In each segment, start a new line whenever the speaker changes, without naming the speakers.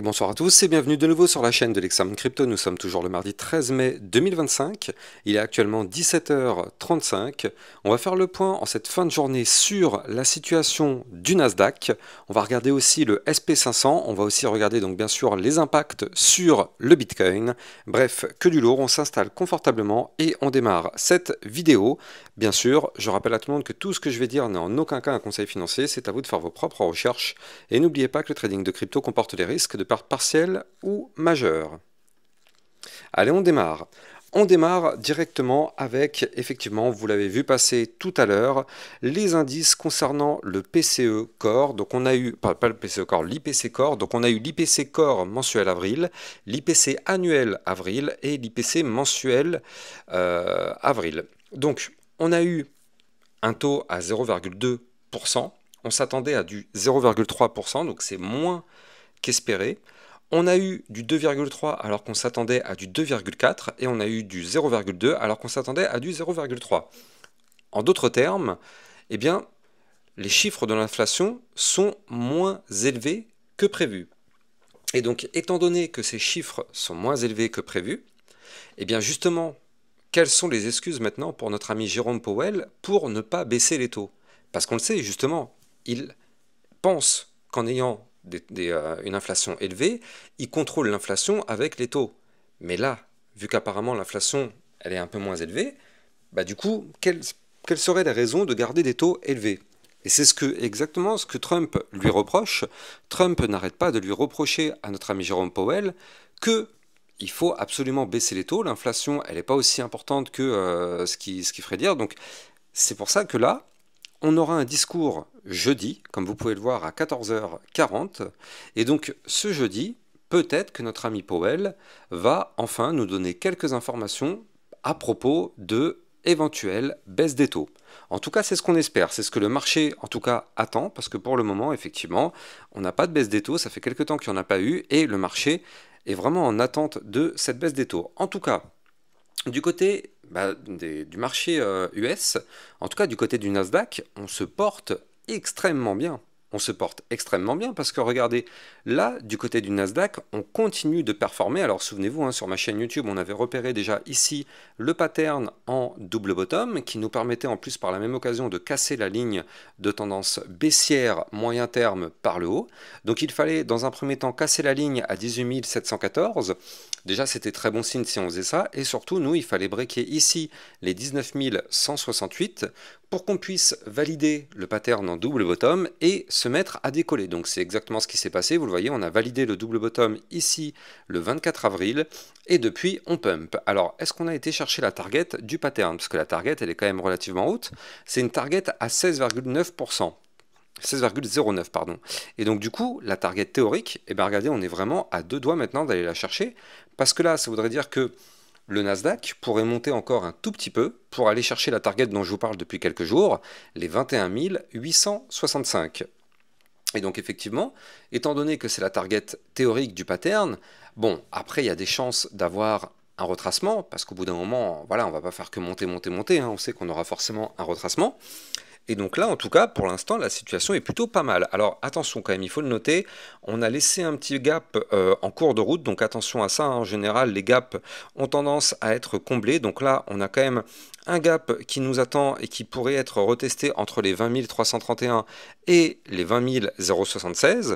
Bonsoir à tous et bienvenue de nouveau sur la chaîne de l'Examen Crypto. Nous sommes toujours le mardi 13 mai 2025. Il est actuellement 17h35. On va faire le point en cette fin de journée sur la situation du Nasdaq. On va regarder aussi le SP500. On va aussi regarder donc bien sûr les impacts sur le Bitcoin. Bref, que du lourd. On s'installe confortablement et on démarre cette vidéo. Bien sûr, je rappelle à tout le monde que tout ce que je vais dire n'est en aucun cas un conseil financier. C'est à vous de faire vos propres recherches. Et n'oubliez pas que le trading de crypto comporte des risques de perte partielle ou majeure. Allez, on démarre. On démarre directement avec, effectivement, vous l'avez vu passer tout à l'heure, les indices concernant le PCE Core. Donc on a eu, pas le PCE Core, l'IPC Core. Donc on a eu l'IPC Core mensuel avril, l'IPC annuel avril et l'IPC mensuel avril. Donc on a eu un taux à 0,2%. On s'attendait à du 0,3%, donc c'est moins qu'espéré. On a eu du 2,3 alors qu'on s'attendait à du 2,4 et on a eu du 0,2 alors qu'on s'attendait à du 0,3. En d'autres termes, eh bien, les chiffres de l'inflation sont moins élevés que prévu. Et donc, étant donné que ces chiffres sont moins élevés que prévu, eh bien justement, quelles sont les excuses maintenant pour notre ami Jérôme Powell pour ne pas baisser les taux? Parce qu'on le sait, justement, il pense qu'en ayant une inflation élevée, il contrôle l'inflation avec les taux. Mais là, vu qu'apparemment l'inflation elle est un peu moins élevée, bah du coup, quelles seraient les raisons de garder des taux élevés? Et c'est exactement ce que Trump lui reproche. Trump n'arrête pas de lui reprocher à notre ami Jérôme Powell que il faut absolument baisser les taux. L'inflation, elle n'est pas aussi importante que ce qui ferait dire. Donc, c'est pour ça que là, on aura un discours jeudi, comme vous pouvez le voir à 14h40. Et donc, ce jeudi, peut-être que notre ami Powell va enfin nous donner quelques informations à propos de éventuelles baisses des taux. En tout cas, c'est ce qu'on espère, c'est ce que le marché, en tout cas, attend, parce que pour le moment, effectivement, on n'a pas de baisse des taux, ça fait quelques temps qu'il n'y en a pas eu, et le marché est vraiment en attente de cette baisse des taux. En tout cas, du côté du marché US, en tout cas du côté du Nasdaq, on se porte extrêmement bien. On se porte extrêmement bien parce que regardez, là, du côté du Nasdaq, on continue de performer. Alors souvenez-vous, sur ma chaîne YouTube, on avait repéré déjà ici le pattern en double bottom qui nous permettait en plus par la même occasion de casser la ligne de tendance baissière moyen terme par le haut. Donc il fallait dans un premier temps casser la ligne à 18 714. Déjà, c'était très bon signe si on faisait ça. Et surtout, nous, il fallait breaker ici les 19 168 pour qu'on puisse valider le pattern en double bottom et se mettre à décoller. Donc c'est exactement ce qui s'est passé. Vous le voyez, on a validé le double bottom ici le 24 avril et depuis on pump. Alors est-ce qu'on a été chercher la target du pattern? Parce que la target elle est quand même relativement haute. C'est une target à 16,9%. 16,09 pardon. Et donc du coup, la target théorique, eh bien regardez, on est vraiment à deux doigts maintenant d'aller la chercher, parce que là, ça voudrait dire que le Nasdaq pourrait monter encore un tout petit peu pour aller chercher la target dont je vous parle depuis quelques jours, les 21 865. Et donc effectivement, étant donné que c'est la target théorique du pattern, bon, après il y a des chances d'avoir un retracement, parce qu'au bout d'un moment, voilà, on va pas faire que monter, monter, monter, on sait qu'on aura forcément un retracement. Et donc là, en tout cas, pour l'instant, la situation est plutôt pas mal. Alors attention quand même, il faut le noter, on a laissé un petit gap en cours de route, donc attention à ça. En général, les gaps ont tendance à être comblés. Donc là, on a quand même un gap qui nous attend et qui pourrait être retesté entre les 20 331 et les 20 076.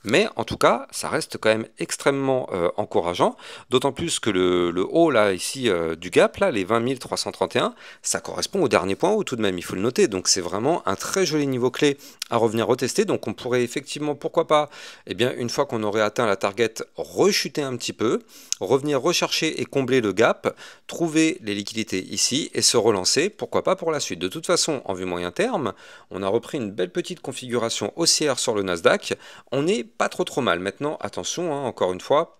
Mais en tout cas, ça reste quand même extrêmement encourageant, d'autant plus que le haut là ici du gap, là, les 20 331, ça correspond au dernier point haut tout de même, il faut le noter. Donc c'est vraiment un très joli niveau clé à revenir retester. Donc on pourrait effectivement, pourquoi pas, eh bien une fois qu'on aurait atteint la target, rechuter un petit peu, revenir rechercher et combler le gap, trouver les liquidités ici et se relancer, pourquoi pas pour la suite. De toute façon, en vue moyen terme, on a repris une belle petite configuration haussière sur le Nasdaq. On n'est pas trop mal. Maintenant, attention, encore une fois,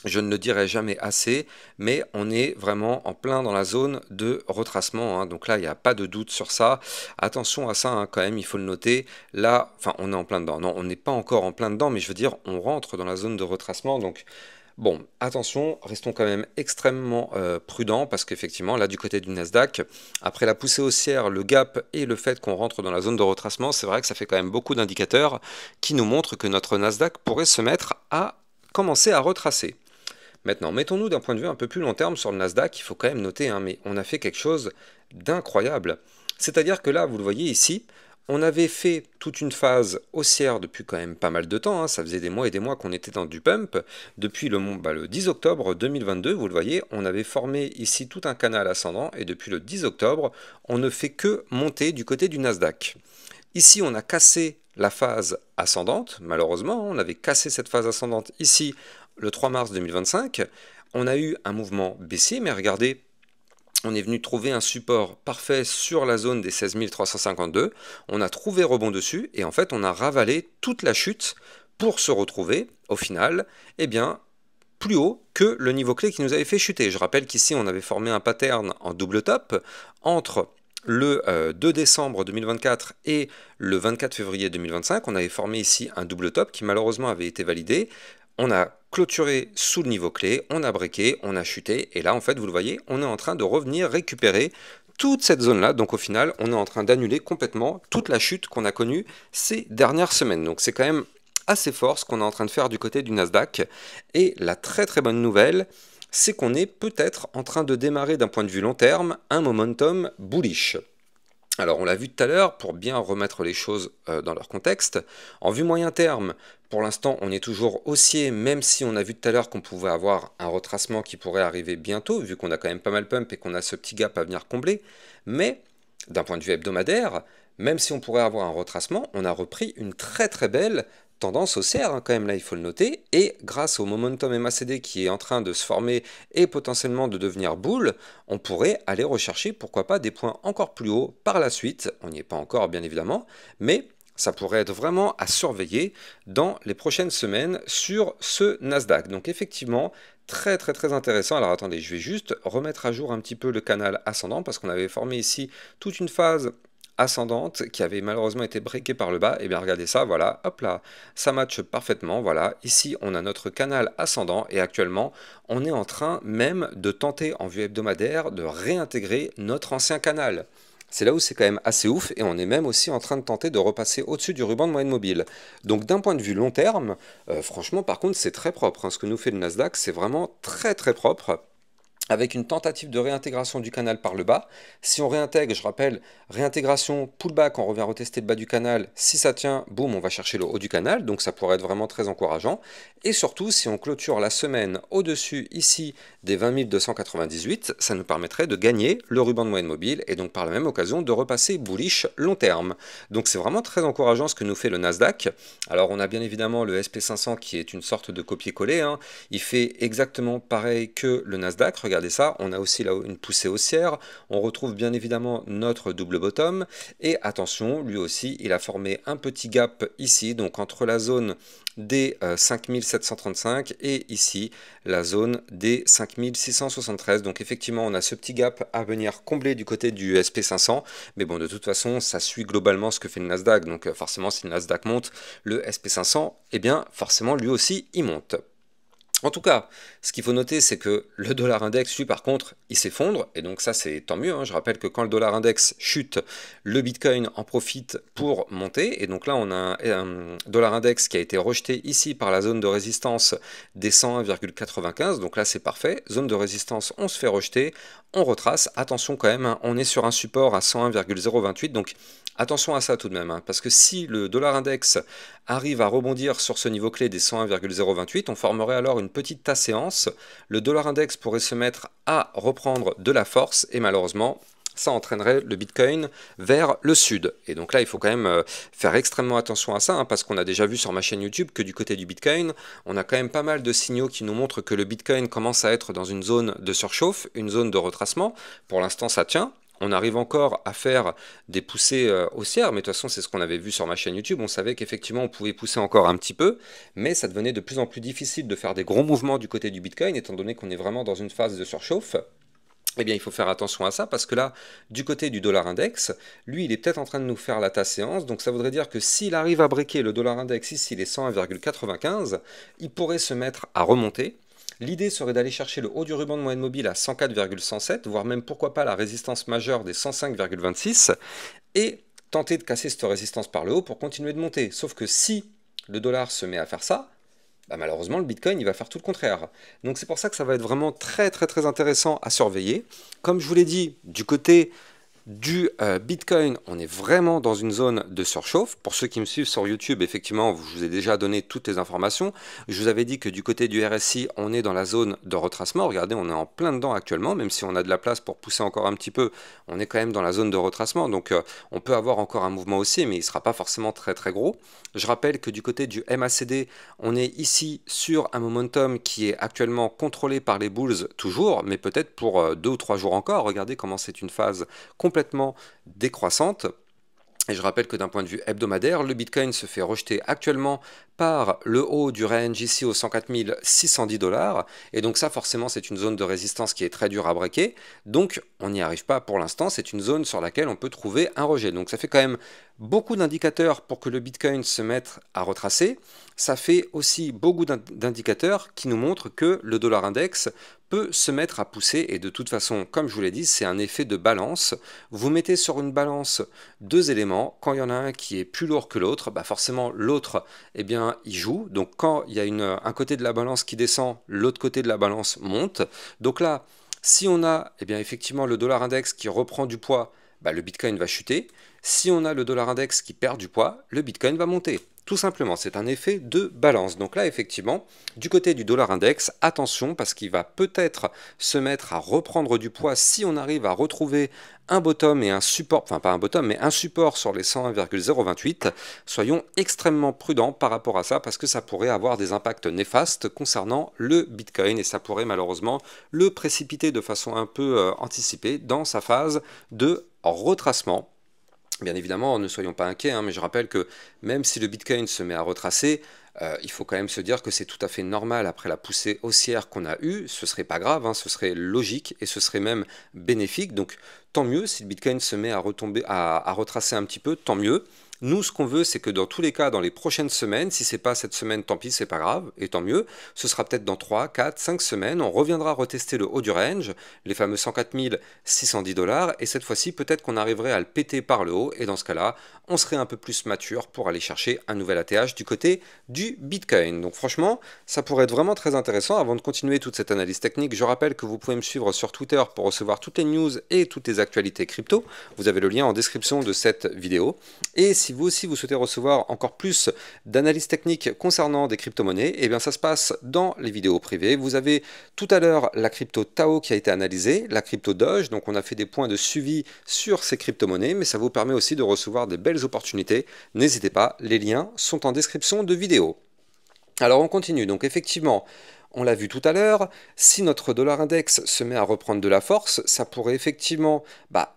je ne le dirai jamais assez, mais on est vraiment en plein dans la zone de retracement. Donc là, il n'y a pas de doute sur ça. Attention à ça, quand même, il faut le noter. Là, enfin, on est en plein dedans. Non, on n'est pas encore en plein dedans, mais je veux dire, on rentre dans la zone de retracement. Donc, bon, attention, restons quand même extrêmement prudents, parce qu'effectivement, là, du côté du Nasdaq, après la poussée haussière, le gap et le fait qu'on rentre dans la zone de retracement, c'est vrai que ça fait quand même beaucoup d'indicateurs qui nous montrent que notre Nasdaq pourrait se mettre à commencer à retracer. Maintenant, mettons-nous d'un point de vue un peu plus long terme sur le Nasdaq, il faut quand même noter, hein, mais on a fait quelque chose d'incroyable. C'est-à-dire que là, vous le voyez ici, on avait fait toute une phase haussière depuis quand même pas mal de temps, hein, ça faisait des mois et des mois qu'on était dans du pump. Depuis le 10 octobre 2022, vous le voyez, on avait formé ici tout un canal ascendant, et depuis le 10 octobre, on ne fait que monter du côté du Nasdaq. Ici, on a cassé la phase ascendante, malheureusement, on avait cassé cette phase ascendante ici le 3 mars 2025. On a eu un mouvement baissier, mais regardez, on est venu trouver un support parfait sur la zone des 16 352. On a trouvé rebond dessus, et en fait, on a ravalé toute la chute pour se retrouver, au final, eh bien, plus haut que le niveau clé qui nous avait fait chuter. Je rappelle qu'ici, on avait formé un pattern en double top entre le 2 décembre 2024 et le 24 février 2025. On avait formé ici un double top qui malheureusement avait été validé. On a clôturé sous le niveau clé, on a breaké, on a chuté, et là en fait vous le voyez, on est en train de revenir récupérer toute cette zone-là. Donc au final, on est en train d'annuler complètement toute la chute qu'on a connue ces dernières semaines. Donc c'est quand même assez fort ce qu'on est en train de faire du côté du Nasdaq. Et la très très bonne nouvelle, c'est qu'on est peut-être en train de démarrer d'un point de vue long terme un momentum bullish. Alors on l'a vu tout à l'heure, pour bien remettre les choses dans leur contexte, en vue moyen terme, pour l'instant on est toujours haussier, même si on a vu tout à l'heure qu'on pouvait avoir un retracement qui pourrait arriver bientôt, vu qu'on a quand même pas mal pump et qu'on a ce petit gap à venir combler, mais d'un point de vue hebdomadaire, même si on pourrait avoir un retracement, on a repris une très très belle tendance haussière, hein, quand même là il faut le noter, et grâce au momentum MACD qui est en train de se former et potentiellement de devenir bull, on pourrait aller rechercher pourquoi pas des points encore plus hauts par la suite. On n'y est pas encore bien évidemment, mais ça pourrait être vraiment à surveiller dans les prochaines semaines sur ce Nasdaq. Donc effectivement, très très très intéressant. Alors attendez, je vais juste remettre à jour un petit peu le canal ascendant parce qu'on avait formé ici toute une phase ascendante qui avait malheureusement été breakée par le bas. Et bien regardez ça, voilà, hop là, ça matche parfaitement. Voilà, ici on a notre canal ascendant et actuellement on est en train même de tenter en vue hebdomadaire de réintégrer notre ancien canal. C'est là où c'est quand même assez ouf et on est même aussi en train de tenter de repasser au-dessus du ruban de moyenne mobile. Donc d'un point de vue long terme, franchement par contre c'est très propre, hein. Ce que nous fait le Nasdaq, c'est vraiment très très propre, avec une tentative de réintégration du canal par le bas. Si on réintègre, je rappelle, réintégration, pullback, on revient retester le bas du canal. Si ça tient, boum, on va chercher le haut du canal, donc ça pourrait être vraiment très encourageant. Et surtout, si on clôture la semaine au-dessus, ici, des 20 298, ça nous permettrait de gagner le ruban de moyenne mobile, et donc par la même occasion de repasser bullish long terme. Donc c'est vraiment très encourageant ce que nous fait le Nasdaq. Alors on a bien évidemment le SP500 qui est une sorte de copier-coller, hein. Il fait exactement pareil que le Nasdaq, regardez ça, on a aussi là une poussée haussière, on retrouve bien évidemment notre double bottom, et attention, lui aussi, il a formé un petit gap ici, donc entre la zone des 5735 et ici la zone des 5673. Donc effectivement, on a ce petit gap à venir combler du côté du SP500, mais bon, de toute façon, ça suit globalement ce que fait le Nasdaq, donc forcément, si le Nasdaq monte, le SP500, eh bien, forcément, lui aussi, il monte. En tout cas, ce qu'il faut noter, c'est que le dollar index, lui, par contre, il s'effondre, et donc ça, c'est tant mieux, hein. Je rappelle que quand le dollar index chute, le Bitcoin en profite pour monter, et donc là, on a un dollar index qui a été rejeté ici par la zone de résistance des 101,95, donc là, c'est parfait. Zone de résistance, on se fait rejeter, on retrace. Attention quand même, hein, on est sur un support à 101,028, donc attention à ça tout de même, hein, parce que si le dollar index arrive à rebondir sur ce niveau clé des 101,028, on formerait alors une petite tasséance. Le dollar index pourrait se mettre à reprendre de la force et malheureusement, ça entraînerait le Bitcoin vers le sud. Et donc là, il faut quand même faire extrêmement attention à ça, hein, parce qu'on a déjà vu sur ma chaîne YouTube que du côté du Bitcoin, on a quand même pas mal de signaux qui nous montrent que le Bitcoin commence à être dans une zone de surchauffe, une zone de retracement. Pour l'instant, ça tient. On arrive encore à faire des poussées haussières, mais de toute façon, c'est ce qu'on avait vu sur ma chaîne YouTube. On savait qu'effectivement, on pouvait pousser encore un petit peu, mais ça devenait de plus en plus difficile de faire des gros mouvements du côté du Bitcoin, étant donné qu'on est vraiment dans une phase de surchauffe. Eh bien, il faut faire attention à ça, parce que là, du côté du dollar index, lui, il est peut-être en train de nous faire la tasse séance, donc ça voudrait dire que s'il arrive à breaker le dollar index ici, les 101,95, il pourrait se mettre à remonter. L'idée serait d'aller chercher le haut du ruban de moyenne mobile à 104,107, voire même pourquoi pas la résistance majeure des 105,26, et tenter de casser cette résistance par le haut pour continuer de monter. Sauf que si le dollar se met à faire ça, bah, malheureusement le Bitcoin il va faire tout le contraire. Donc c'est pour ça que ça va être vraiment très très très intéressant à surveiller. Comme je vous l'ai dit, du côté du Bitcoin, on est vraiment dans une zone de surchauffe. Pour ceux qui me suivent sur YouTube, effectivement, je vous ai déjà donné toutes les informations. Je vous avais dit que du côté du RSI, on est dans la zone de retracement. Regardez, on est en plein dedans actuellement, même si on a de la place pour pousser encore un petit peu, on est quand même dans la zone de retracement. Donc on peut avoir encore un mouvement haussier, mais il ne sera pas forcément très très gros. Je rappelle que du côté du MACD, on est ici sur un momentum qui est actuellement contrôlé par les bulls toujours, mais peut-être pour 2 ou 3 jours encore. Regardez comment c'est une phase complètement décroissante. Et je rappelle que d'un point de vue hebdomadaire, le Bitcoin se fait rejeter actuellement par le haut du range ici aux 104 610 $. Et donc ça, forcément, c'est une zone de résistance qui est très dure à breaker. Donc on n'y arrive pas pour l'instant. C'est une zone sur laquelle on peut trouver un rejet. Donc ça fait quand même beaucoup d'indicateurs pour que le Bitcoin se mette à retracer. Ça fait aussi beaucoup d'indicateurs qui nous montrent que le dollar index peut se mettre à pousser. Et de toute façon, comme je vous l'ai dit, c'est un effet de balance. Vous mettez sur une balance deux éléments. Quand il y en a un qui est plus lourd que l'autre, bah forcément l'autre, eh bien, il joue. Donc quand il y a un côté de la balance qui descend, l'autre côté de la balance monte. Donc là, si on a eh bien, effectivement le dollar index qui reprend du poids, bah, le Bitcoin va chuter. Si on a le dollar index qui perd du poids, le Bitcoin va monter. Tout simplement, c'est un effet de balance. Donc là, effectivement, du côté du dollar index, attention parce qu'il va peut-être se mettre à reprendre du poids si on arrive à retrouver un bottom et un support, enfin pas un bottom, mais un support sur les 101,028. Soyons extrêmement prudents par rapport à ça parce que ça pourrait avoir des impacts néfastes concernant le Bitcoin et ça pourrait malheureusement le précipiter de façon un peu anticipée dans sa phase de retracement. Bien évidemment, ne soyons pas inquiets, hein, mais je rappelle que même si le Bitcoin se met à retracer, il faut quand même se dire que c'est tout à fait normal après la poussée haussière qu'on a eue. Ce serait pas grave, hein, ce serait logique et ce serait même bénéfique. Donc tant mieux si le Bitcoin se met à retomber, à retracer un petit peu, tant mieux. Nous, ce qu'on veut, c'est que dans tous les cas, dans les prochaines semaines, si c'est pas cette semaine, tant pis, c'est pas grave, et tant mieux. Ce sera peut-être dans 3, 4, 5 semaines. On reviendra retester le haut du range, les fameux 104 610 $, et cette fois-ci, peut-être qu'on arriverait à le péter par le haut, et dans ce cas-là, on serait un peu plus mature pour aller chercher un nouvel ATH du côté du Bitcoin. Donc franchement, ça pourrait être vraiment très intéressant. Avant de continuer toute cette analyse technique, je rappelle que vous pouvez me suivre sur Twitter pour recevoir toutes les news et toutes les actualités crypto. Vous avez le lien en description de cette vidéo. Et si vous aussi vous souhaitez recevoir encore plus d'analyses techniques concernant des crypto-monnaies, eh bien ça se passe dans les vidéos privées. Vous avez tout à l'heure la crypto Tao qui a été analysée, la crypto Doge, donc on a fait des points de suivi sur ces crypto-monnaies, mais ça vous permet aussi de recevoir des belles opportunités. N'hésitez pas, les liens sont en description de vidéo. Alors on continue, donc effectivement, on l'a vu tout à l'heure, si notre dollar index se met à reprendre de la force, ça pourrait effectivement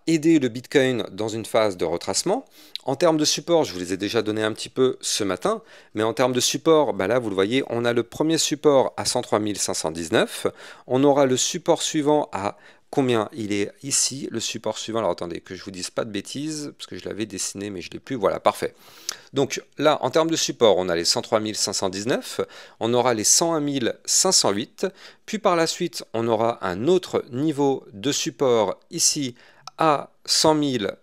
aider le Bitcoin dans une phase de retracement. En termes de support, je vous les ai déjà donné un petit peu ce matin, mais en termes de support, là vous le voyez, on a le premier support à 103 519, on aura le support suivant à combien il est ici, le support suivant. Alors attendez, que je vous dise pas de bêtises, parce que je l'avais dessiné, mais je ne l'ai plus. Voilà, parfait. Donc là, en termes de support, on a les 103 519, on aura les 101 508, puis par la suite, on aura un autre niveau de support ici à 100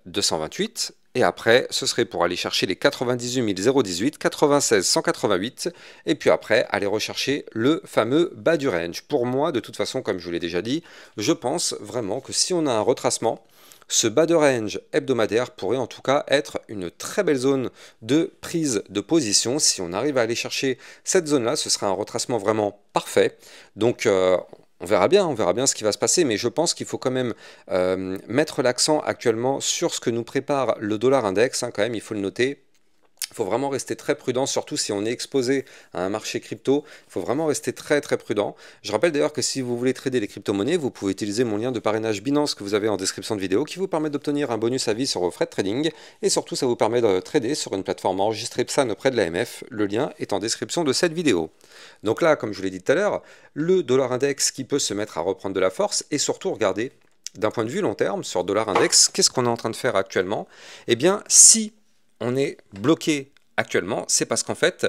228, et après, ce serait pour aller chercher les 98 018, 96 188, et puis après, aller rechercher le fameux bas du range. Pour moi, de toute façon, comme je vous l'ai déjà dit, je pense vraiment que si on a un retracement, ce bas de range hebdomadaire pourrait en tout cas être une très belle zone de prise de position. Si on arrive à aller chercher cette zone-là, ce sera un retracement vraiment parfait. Donc on verra bien ce qui va se passer, mais je pense qu'il faut quand même mettre l'accent actuellement sur ce que nous prépare le dollar index, hein, quand même, il faut le noter. Il faut vraiment rester très prudent, surtout si on est exposé à un marché crypto. Il faut vraiment rester très très prudent. Je rappelle d'ailleurs que si vous voulez trader les crypto-monnaies, vous pouvez utiliser mon lien de parrainage Binance que vous avez en description de vidéo qui vous permet d'obtenir un bonus à vie sur vos frais de trading. Et surtout, ça vous permet de trader sur une plateforme enregistrée PSAN auprès de l'AMF. Le lien est en description de cette vidéo. Donc là, comme je vous l'ai dit tout à l'heure, le dollar index qui peut se mettre à reprendre de la force et surtout, regardez, d'un point de vue long terme, sur dollar index, qu'est-ce qu'on est en train de faire actuellement? Eh bien, si on est bloqué actuellement, c'est parce qu'en fait,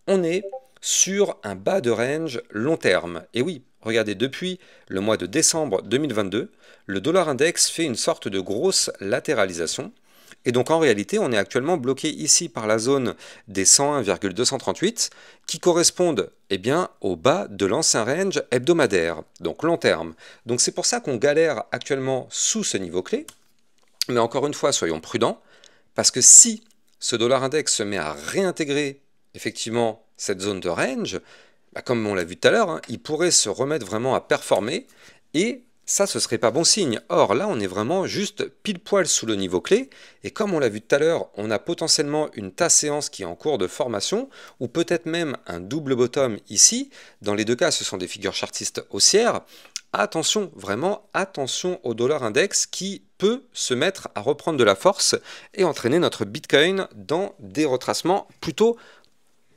on est sur un bas de range long terme. Et oui, regardez, depuis le mois de décembre 2022, le dollar index fait une sorte de grosse latéralisation. Et donc en réalité, on est actuellement bloqué ici par la zone des 101,238 qui correspondent eh bien, au bas de l'ancien range hebdomadaire, donc long terme. Donc c'est pour ça qu'on galère actuellement sous ce niveau clé. Mais encore une fois, soyons prudents, parce que si ce dollar index se met à réintégrer effectivement cette zone de range, bah, comme on l'a vu tout à l'heure, hein, il pourrait se remettre vraiment à performer et ça, ce serait pas bon signe. Or, là, on est vraiment juste pile poil sous le niveau clé. Et comme on l'a vu tout à l'heure, on a potentiellement une tasse séance qui est en cours de formation, ou peut-être même un double bottom ici. Dans les deux cas, ce sont des figures chartistes haussières. Attention, vraiment attention au dollar index qui peut se mettre à reprendre de la force et entraîner notre Bitcoin dans des retracements plutôt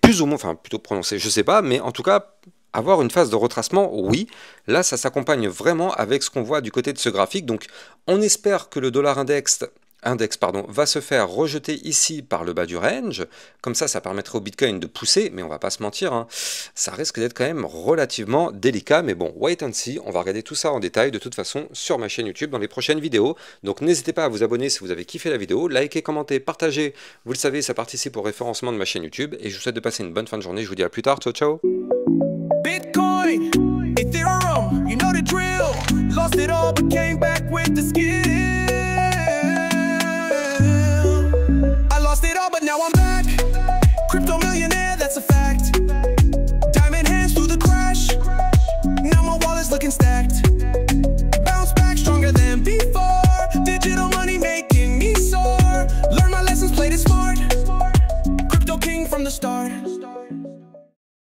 plus ou moins, enfin plutôt prononcés, je sais pas, mais en tout cas avoir une phase de retracement, oui. Là, ça s'accompagne vraiment avec ce qu'on voit du côté de ce graphique. Donc, on espère que le dollar index va se faire rejeter ici par le bas du range. Comme ça permettrait au Bitcoin de pousser, mais on va pas se mentir, hein, ça risque d'être quand même relativement délicat. Mais bon, wait and see, on va regarder tout ça en détail de toute façon sur ma chaîne YouTube dans les prochaines vidéos. Donc n'hésitez pas à vous abonner si vous avez kiffé la vidéo, likez, commentez, partagez. Vous le savez, ça participe au référencement de ma chaîne YouTube. Et je vous souhaite de passer une bonne fin de journée. Je vous dis à plus tard. Ciao, ciao.
Bitcoin, Ethereum, you know the drill. Lost it all but came back with the skill.